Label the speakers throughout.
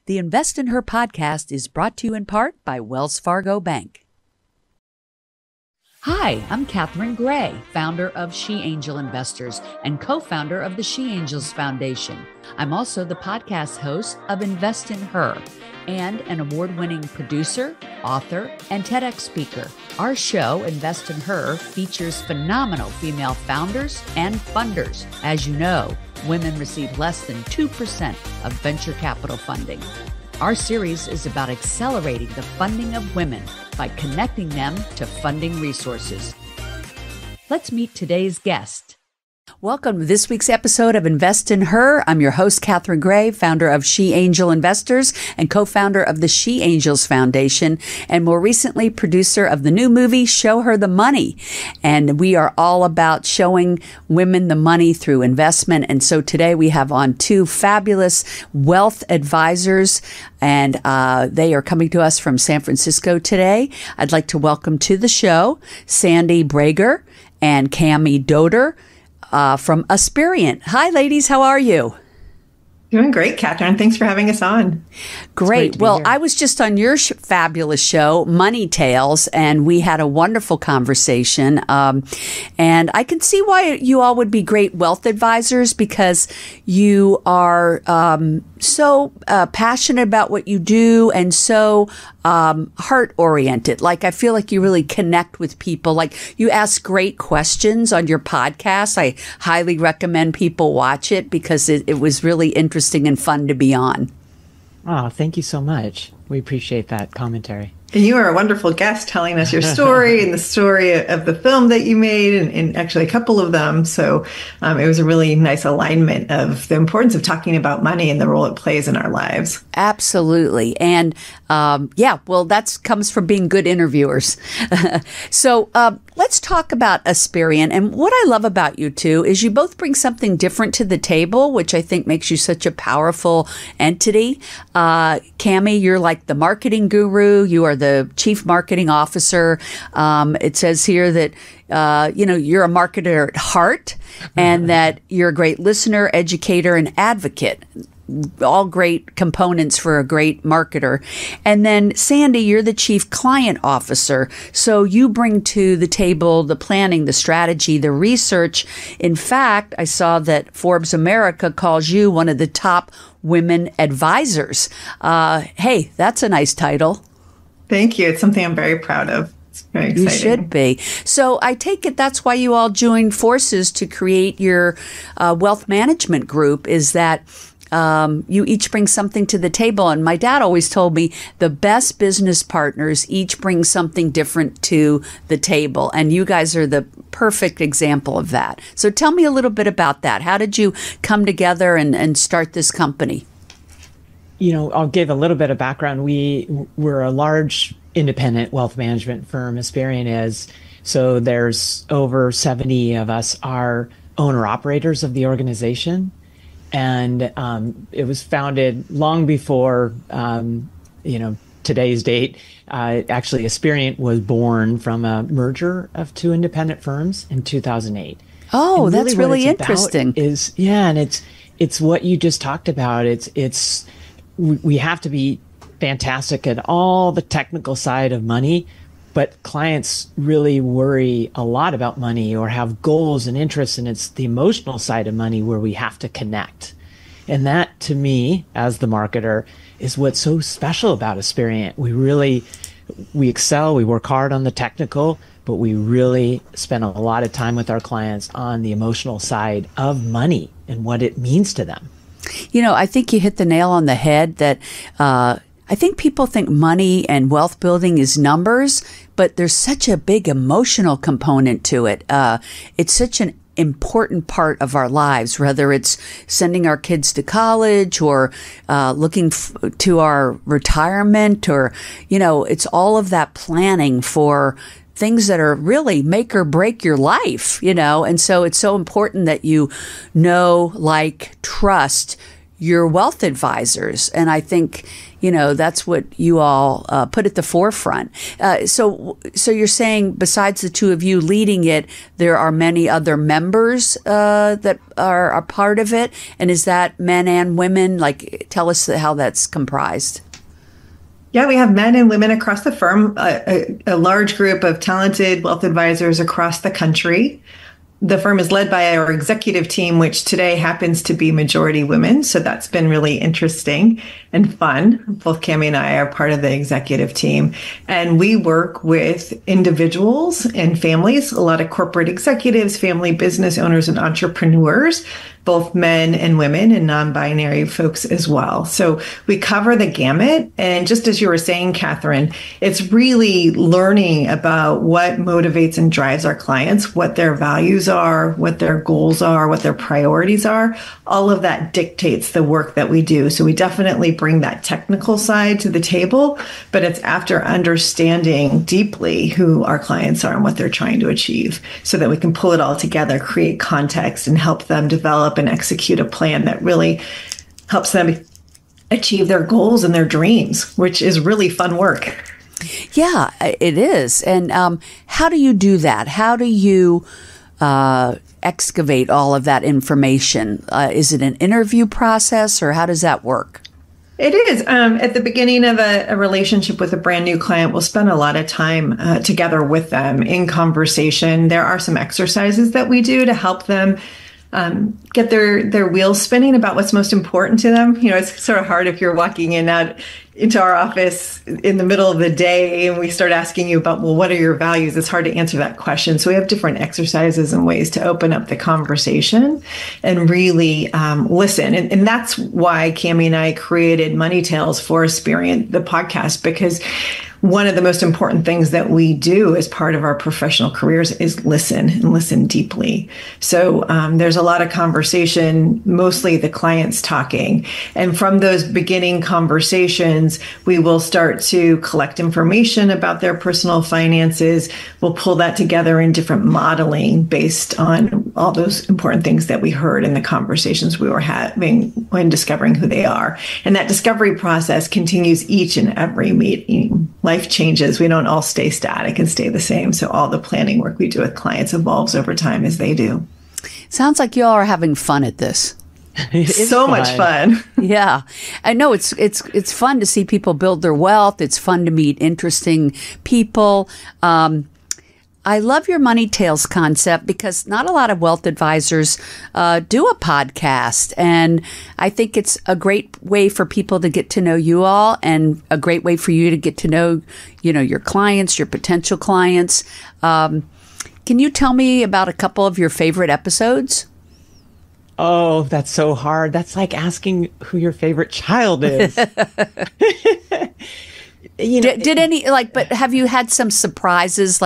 Speaker 1: The Invest in Her podcast is brought to you in part by Wells Fargo Bank. Hi, I'm Catherine Gray, founder of She Angel Investors and co-founder of the She Angels Foundation. I'm also the podcast host of Invest in Her and an award-winning producer, author, and TEDx speaker. Our show, Invest in Her, features phenomenal female founders and funders. As you know, women receive less than 2% of venture capital funding. Our series is about accelerating the funding of women by connecting them to funding resources. Let's meet today's guest. Welcome to this week's episode of Invest in Her. I'm your host, Catherine Gray, founder of She Angel Investors and co-founder of the She Angels Foundation, and more recently, producer of the new movie, Show Her the Money. And we are all about showing women the money through investment. And so today we have on two fabulous wealth advisors, and they are coming to us from San Francisco today. I'd like to welcome to the show Sandi Bragar and Cammie Doder from Aspiriant. Hi, ladies. How are you?
Speaker 2: Doing great, Catherine. Thanks for having us on.
Speaker 1: Great. Well, I was just on your fabulous show, Money Tales, and we had a wonderful conversation. And I can see why you all would be great wealth advisors, because you are so passionate about what you do and so heart-oriented. Like, I feel like you really connect with people. Like, you ask great questions on your podcast. I highly recommend people watch it because it was really interesting and fun to be on.
Speaker 3: Oh, thank you so much. We appreciate that commentary.
Speaker 2: And you are a wonderful guest telling us your story and the story of the film that you made, and actually a couple of them. So it was a really nice alignment of the importance of talking about money and the role it plays in our lives.
Speaker 1: Absolutely. And that comes from being good interviewers. So let's talk about Aspiriant. And what I love about you two is you both bring something different to the table, which I think makes you such a powerful entity. Cammie, you're like the marketing guru. You are the chief marketing officer. It says here that you're a marketer at heart, and that you're a great listener, educator, and advocate. All great components for a great marketer. And then Sandi, you're the chief client officer. So you bring to the table the planning, the strategy, the research. In fact, I saw that Forbes America calls you one of the top women advisors. Hey, that's a nice title.
Speaker 2: Thank you. It's something I'm very proud of. It's very exciting.
Speaker 1: You should be. So I take it that's why you all joined forces to create your wealth management group, is that you each bring something to the table. And my dad always told me the best business partners each bring something different to the table. And you guys are the perfect example of that. So tell me a little bit about that. How did you come together and start this company?
Speaker 3: I'll give a little bit of background. We're a large independent wealth management firm, Aspiriant is. So there's over 70 of us are owner-operators of the organization. And it was founded long before, today's date. Actually, Aspiriant was born from a merger of two independent firms in 2008.
Speaker 1: Oh, and that's really interesting.
Speaker 3: And it's what you just talked about. We have to be fantastic at all the technical side of money, but clients really worry a lot about money or have goals and interests, and it's the emotional side of money where we have to connect. And that, to me, as the marketer, is what's so special about Aspiriant. We excel, we work hard on the technical, but we really spend a lot of time with our clients on the emotional side of money and what it means to them.
Speaker 1: I think you hit the nail on the head that I think people think money and wealth building is numbers, but there's such a big emotional component to it. It's such an important part of our lives, whether it's sending our kids to college or looking to our retirement, or, it's all of that planning for things that are really make or break your life, and so it's so important that you know, like, trust your wealth advisors. And I think, that's what you all put at the forefront. So you're saying besides the two of you leading it, there are many other members that are a part of it. And is that men and women? Like, tell us how that's comprised.
Speaker 2: Yeah, we have men and women across the firm, a large group of talented wealth advisors across the country. The firm is led by our executive team, which today happens to be majority women. So that's been really interesting and fun. Both Cammie and I are part of the executive team. And we work with individuals and families, a lot of corporate executives, family business owners, and entrepreneurs, both men and women and non-binary folks as well. So we cover the gamut. And just as you were saying, Catherine, it's really learning about what motivates and drives our clients, what their values are, what their goals are, what their priorities are. All of that dictates the work that we do. So we definitely bring that technical side to the table, but it's after understanding deeply who our clients are and what they're trying to achieve so that we can pull it all together, create context, and help them develop and execute a plan that really helps them achieve their goals and their dreams, which is really fun work.
Speaker 1: Yeah, it is. And how do you do that? How do you excavate all of that information? Is it an interview process, or how does that work?
Speaker 2: It is. At the beginning of a relationship with a brand new client, we'll spend a lot of time together with them in conversation. There are some exercises that we do to help them get their wheels spinning about what's most important to them. It's sort of hard if you're walking into our office in the middle of the day and we start asking you about, well, what are your values? It's hard to answer that question. So we have different exercises and ways to open up the conversation and really listen. And that's why Cammie and I created Money Tales for Aspiriant, the podcast, because one of the most important things that we do as part of our professional careers is listen and listen deeply. So there's a lot of conversation, mostly the clients talking. And from those beginning conversations, we will start to collect information about their personal finances. We'll pull that together in different modeling based on all those important things that we heard in the conversations we were having when discovering who they are. And that discovery process continues each and every meeting. Life changes. We don't all stay static and stay the same. So all the planning work we do with clients evolves over time as they do.
Speaker 1: Sounds like you all are having fun at this.
Speaker 2: So much fun.
Speaker 1: Yeah. I know it's fun to see people build their wealth. It's fun to meet interesting people. I love your Money Tales concept because not a lot of wealth advisors do a podcast. And I think it's a great way for people to get to know you all and a great way for you to get to know, your clients, your potential clients. Can you tell me about a couple of your favorite episodes?
Speaker 3: Oh, that's so hard. That's like asking who your favorite child is.
Speaker 1: Did any, but have you had some surprises?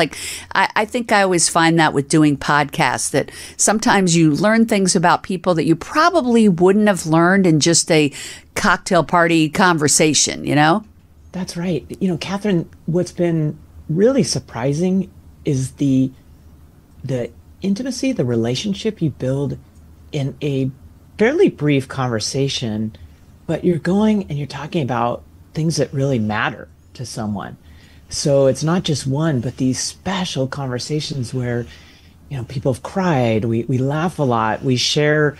Speaker 1: I think I always find that with doing podcasts that sometimes you learn things about people that you probably wouldn't have learned in just a cocktail party conversation,
Speaker 3: That's right. Catherine, what's been really surprising is the intimacy, the relationship you build in a fairly brief conversation, but you're going and you're talking about things that really matter to someone. So it's not just one, but these special conversations where, people have cried, we laugh a lot, we share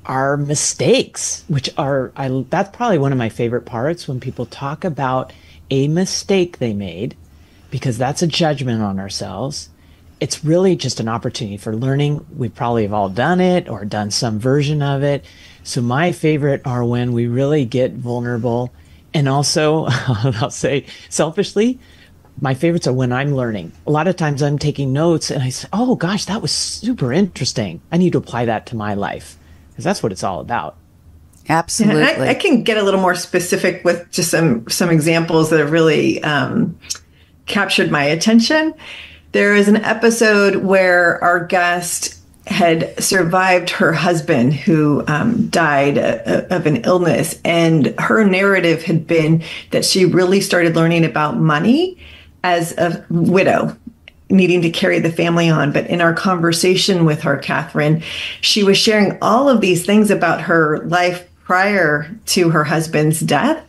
Speaker 3: our mistakes, which that's probably one of my favorite parts, when people talk about a mistake they made, because that's a judgment on ourselves. It's really just an opportunity for learning. We probably have all done it or done some version of it. So my favorite are when we really get vulnerable. And also, I'll say selfishly, my favorites are when I'm learning. A lot of times I'm taking notes and I say, oh gosh, that was super interesting. I need to apply that to my life, because that's what it's all about.
Speaker 1: Absolutely.
Speaker 2: And I can get a little more specific with just some examples that have really captured my attention. There is an episode where our guest had survived her husband who died of an illness. And her narrative had been that she really started learning about money as a widow, needing to carry the family on. But in our conversation with her, Catherine, she was sharing all of these things about her life prior to her husband's death.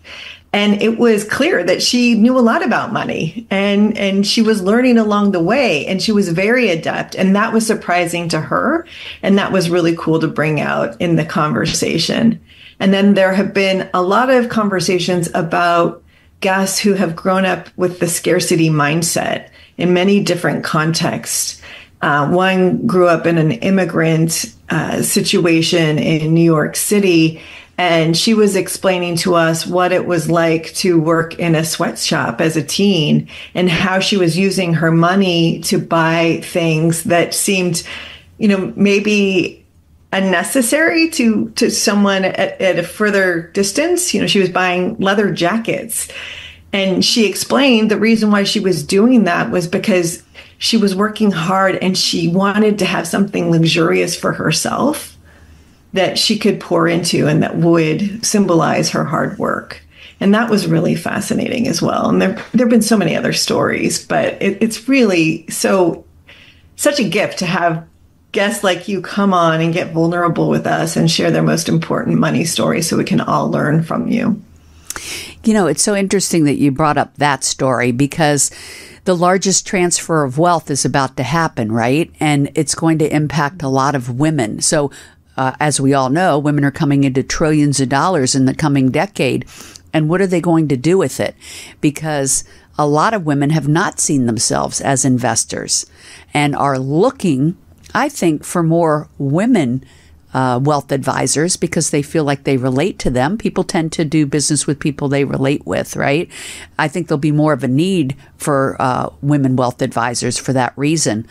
Speaker 2: And it was clear that she knew a lot about money, and she was learning along the way, and she was very adept. And that was surprising to her. And that was really cool to bring out in the conversation. And then there have been a lot of conversations about guests who have grown up with the scarcity mindset in many different contexts. One grew up in an immigrant situation in New York City, and she was explaining to us what it was like to work in a sweatshop as a teen and how she was using her money to buy things that seemed, maybe unnecessary to someone at a further distance. She was buying leather jackets. And she explained the reason why she was doing that was because she was working hard and she wanted to have something luxurious for herself that she could pour into and that would symbolize her hard work. And that was really fascinating as well. And there have been so many other stories, but it's really such a gift to have guests like you come on and get vulnerable with us and share their most important money stories so we can all learn from you.
Speaker 1: It's so interesting that you brought up that story, because the largest transfer of wealth is about to happen, right? And it's going to impact a lot of women. So as we all know, women are coming into trillions of dollars in the coming decade. And what are they going to do with it? Because a lot of women have not seen themselves as investors and are looking, I think, for more women wealth advisors because they feel like they relate to them. People tend to do business with people they relate with, right? I think there'll be more of a need for women wealth advisors for that reason.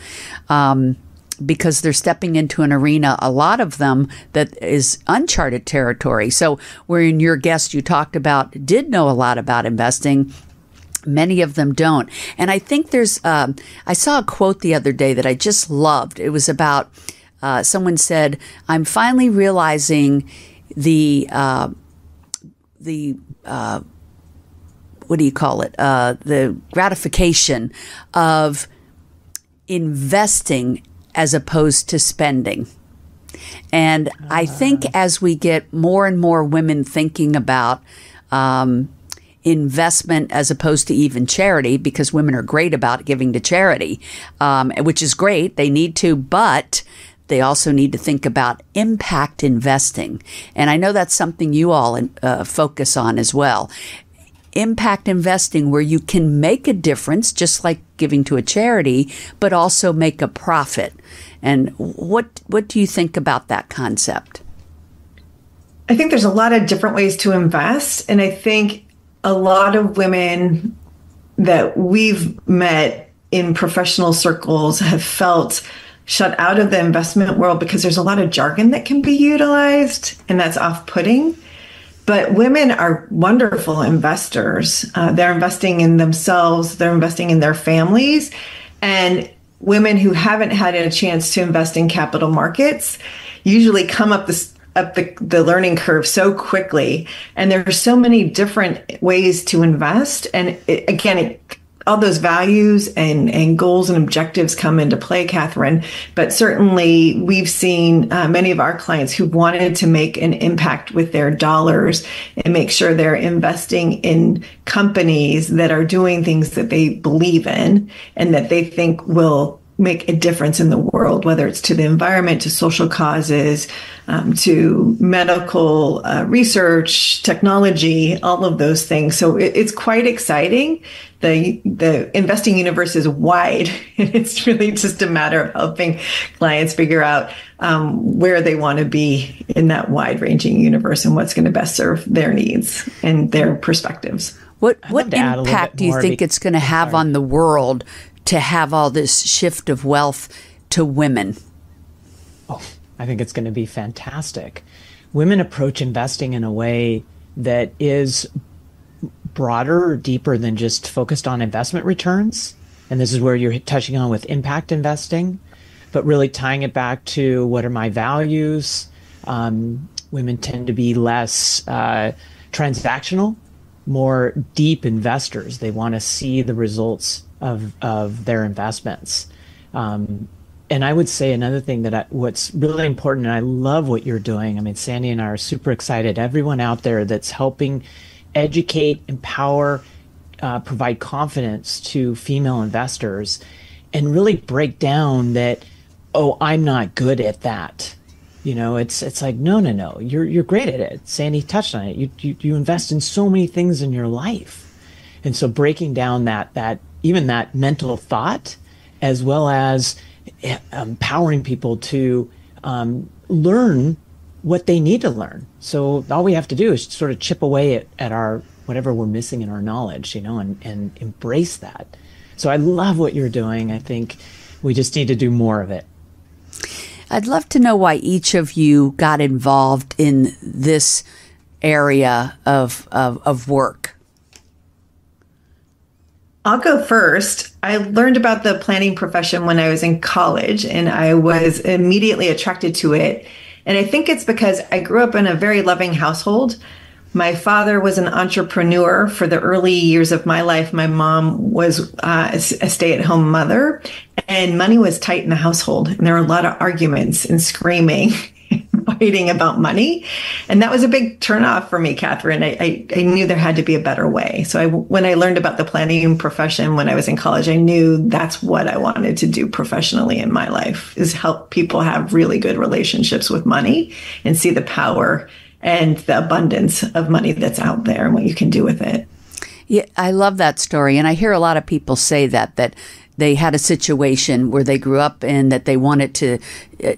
Speaker 1: Because they're stepping into an arena, a lot of them, that is uncharted territory. So wherein your guest you talked about did know a lot about investing, many of them don't. And I think there's, I saw a quote the other day that I just loved. It was about, someone said, I'm finally realizing the what do you call it? The gratification of investing as opposed to spending. And I think as we get more and more women thinking about investment as opposed to even charity, because women are great about giving to charity, which is great. They need to, but they also need to think about impact investing. And I know that's something you all focus on as well. Impact investing, where you can make a difference, just like giving to a charity, but also make a profit. And what do you think about that concept?
Speaker 2: I think there's a lot of different ways to invest. And I think a lot of women that we've met in professional circles have felt shut out of the investment world because there's a lot of jargon that can be utilized, and that's off-putting. But women are wonderful investors. They're investing in themselves. They're investing in their families. And women who haven't had a chance to invest in capital markets usually come up the learning curve so quickly. And there are so many different ways to invest. And all those values and goals and objectives come into play, Catherine. But certainly we've seen many of our clients who wanted to make an impact with their dollars and make sure they're investing in companies that are doing things that they believe in and that they think will make a difference in the world, whether it's to the environment, to social causes, to medical research, technology, all of those things. So it's quite exciting. The investing universe is wide. It's really just a matter of helping clients figure out where they want to be in that wide-ranging universe and what's going to best serve their needs and their perspectives.
Speaker 1: What impact do you think it's going to have on the world to have all this shift of wealth to women?
Speaker 3: Oh, I think it's going to be fantastic. Women approach investing in a way that is broader or deeper than just focused on investment returns. And this is where you're touching on with impact investing, but really tying it back to what are my values. Women tend to be less transactional, more deep investors. They want to see the results of their investments. And I would say another thing what's really important, and I love what you're doing. I mean, Sandi and I are super excited. Everyone out there that's helping educate, empower, provide confidence to female investors, and really break down that, oh, I'm not good at that. It's like, no, you're great at it. Sandi touched on it. You invest in so many things in your life, and so breaking down that even that mental thought, as well as empowering people to learn what they need to learn. So all we have to do is sort of chip away at our whatever we're missing in our knowledge, and embrace that. So I love what you're doing. I think we just need to do more of it.
Speaker 1: I'd love to know why each of you got involved in this area of work.
Speaker 2: I'll go first. I learned about the planning profession when I was in college, and I was immediately attracted to it. And I think it's because I grew up in a very loving household. My father was an entrepreneur for the early years of my life. My mom was a stay-at-home mother, and money was tight in the household. And there were a lot of arguments and screaming, fighting about money. And that was a big turnoff for me, Catherine. I knew there had to be a better way. So when I learned about the planning profession when I was in college, I knew that's what I wanted to do professionally in my life, is help people have really good relationships with money and see the power and the abundance of money that's out there and what you can do with it.
Speaker 1: Yeah, I love that story. And I hear a lot of people say that they had a situation where they grew up in that they wanted to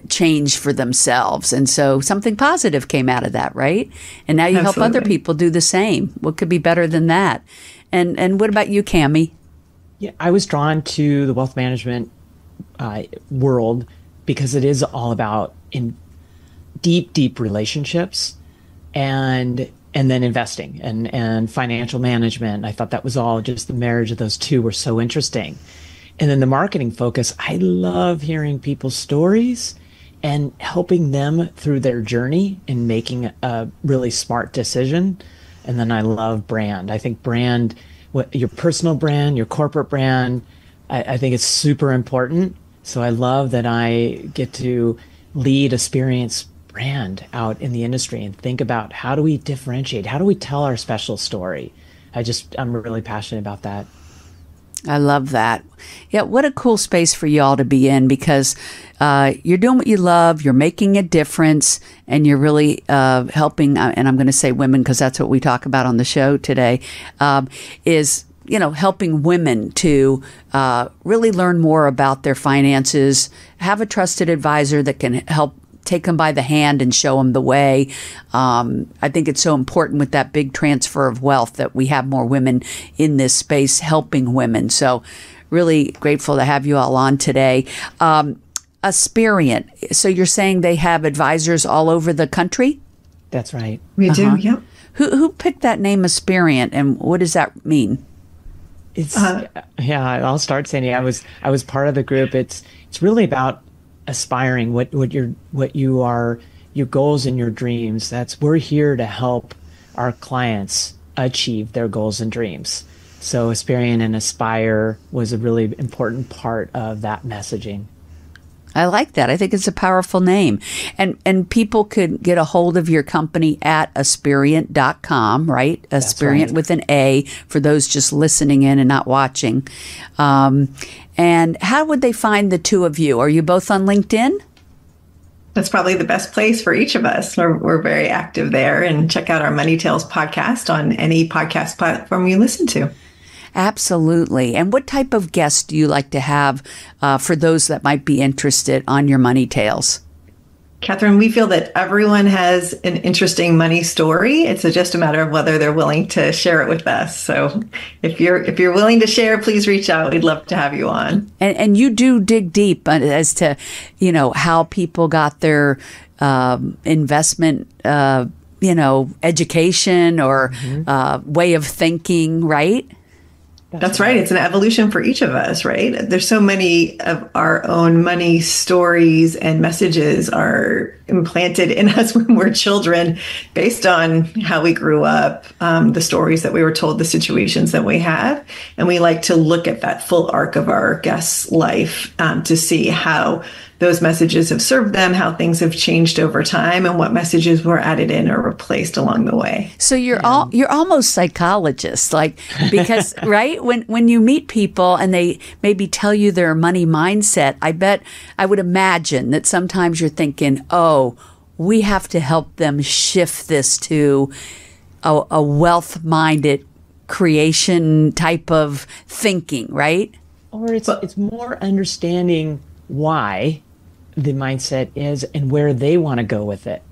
Speaker 1: change for themselves. And so something positive came out of that, right? And now you help other people do the same. What could be better than that? And what about you, Cammie?
Speaker 3: Yeah, I was drawn to the wealth management world because it is all about deep relationships and then investing and financial management. I thought that was all just the marriage of those two were so interesting. And then the marketing focus, I love hearing people's stories and helping them through their journey in making a really smart decision. And then I love brand. I think brand, your personal brand, your corporate brand, I think it's super important. So I love that I get to lead Aspiriant's brand out in the industry and think about how do we differentiate? How do we tell our special story? I'm really passionate about that.
Speaker 1: I love that. Yeah, what a cool space for y'all to be in, because you're doing what you love, you're making a difference, and you're really helping, and I'm going to say women because that's what we talk about on the show today, is helping women to really learn more about their finances, have a trusted advisor that can help take them by the hand and show them the way. I think it's so important with that big transfer of wealth that we have more women in this space helping women. So really grateful to have you all on today. Aspiriant. So you're saying they have advisors all over the country?
Speaker 3: That's right.
Speaker 2: We do, yep.
Speaker 1: Who picked that name Aspiriant, and what does that mean?
Speaker 3: It's I'll start, Sandi. I was part of the group. It's really about aspiring, what you are, your goals and your dreams. We're here to help our clients achieve their goals and dreams. So Aspiriant and Aspire was a really important part of that messaging.
Speaker 1: I like that. I think it's a powerful name. And people could get a hold of your company at aspiriant.com, right? Aspiriant with an A for those just listening in and not watching. And how would they find the two of you? Are you both on LinkedIn?
Speaker 2: That's probably the best place for each of us. We're very active there. And check out our Money Tales podcast on any podcast platform you listen to.
Speaker 1: Absolutely. And what type of guests do you like to have for those that might be interested on your Money Tales?
Speaker 2: Catherine, we feel that everyone has an interesting money story. It's just a matter of whether they're willing to share it with us. So if you're willing to share, please reach out. We'd love to have you on. And
Speaker 1: you do dig deep as to, how people got their investment, education or way of thinking, right?
Speaker 2: That's right. It's an evolution for each of us, right? There's so many of our own money stories and messages are implanted in us when we're children based on how we grew up, the stories that we were told, the situations that we have. And we like to look at that full arc of our guest's life to see how those messages have served them, how things have changed over time, and what messages were added in or replaced along the way.
Speaker 1: So you're almost psychologists, like, because right when you meet people and they maybe tell you their money mindset, I would imagine that sometimes you're thinking, oh, we have to help them shift this to a wealth-minded creation type of thinking, right?
Speaker 3: Or it's more understanding why the mindset is and where they want to go with it.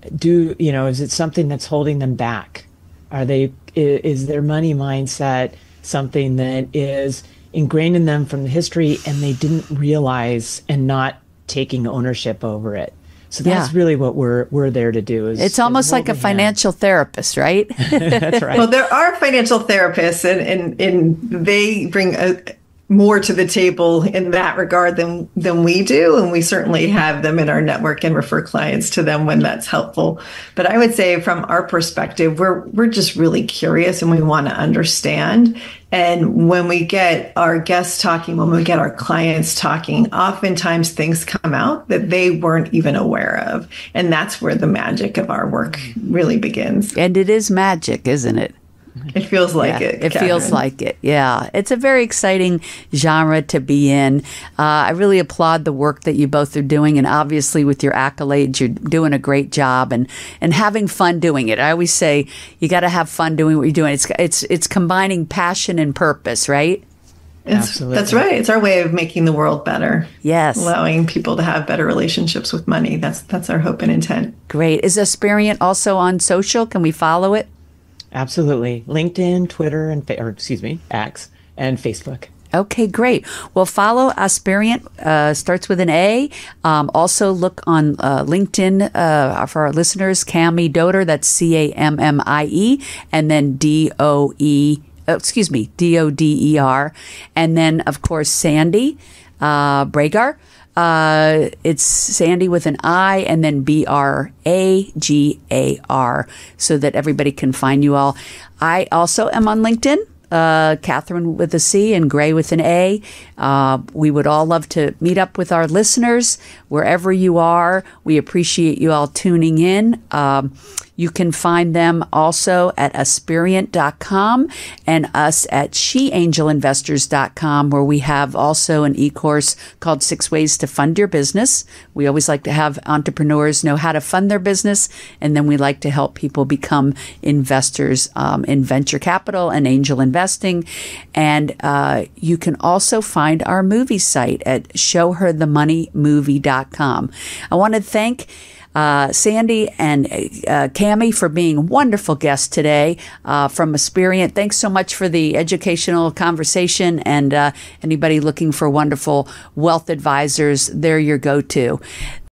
Speaker 3: Is it something that's holding them back? Is their money mindset something that is ingrained in them from the history and they didn't realize and not taking ownership over it? So that's really what we're there to do.
Speaker 1: It's almost like a financial therapist, right?
Speaker 3: That's right.
Speaker 2: Well, there are financial therapists and they bring more to the table in that regard than we do. And we certainly have them in our network and refer clients to them when that's helpful. But I would say from our perspective, we're just really curious and we want to understand. And when we get our guests talking, when we get our clients talking, oftentimes things come out that they weren't even aware of. And that's where the magic of our work really begins.
Speaker 1: And it is magic, isn't it?
Speaker 2: It feels like it.
Speaker 1: It feels like it. Yeah. It's a very exciting genre to be in. I really applaud the work that you both are doing. And obviously with your accolades, you're doing a great job and having fun doing it. I always say you got to have fun doing what you're doing. It's combining passion and purpose, right?
Speaker 3: Absolutely.
Speaker 2: That's right. It's our way of making the world better.
Speaker 1: Yes.
Speaker 2: Allowing people to have better relationships with money. That's our hope and intent.
Speaker 1: Great. Is Aspiriant also on social? Can we follow it?
Speaker 3: Absolutely. LinkedIn, Twitter, X, and Facebook.
Speaker 1: Okay, great. Well, follow Aspiriant, starts with an A. Also look on LinkedIn for our listeners, Cammie Doder, that's Cammie, and then Doder. And then, of course, Sandi Bragar. It's Sandi with an I and then Bragar, so that everybody can find you all. I also am on LinkedIn, Catherine with a C and Gray with an A. We would all love to meet up with our listeners wherever you are. We appreciate you all tuning in. You can find them also at aspiriant.com and us at sheangelinvestors.com, where we have also an e-course called 6 Ways to Fund Your Business. We always like to have entrepreneurs know how to fund their business, and then we like to help people become investors in venture capital and angel investing. And you can also find our movie site at showherthemoneymovie.com. I want to thank Sandi and Cammie for being wonderful guests today from Aspiriant. Thanks so much for the educational conversation, and anybody looking for wonderful wealth advisors, they're your go-to.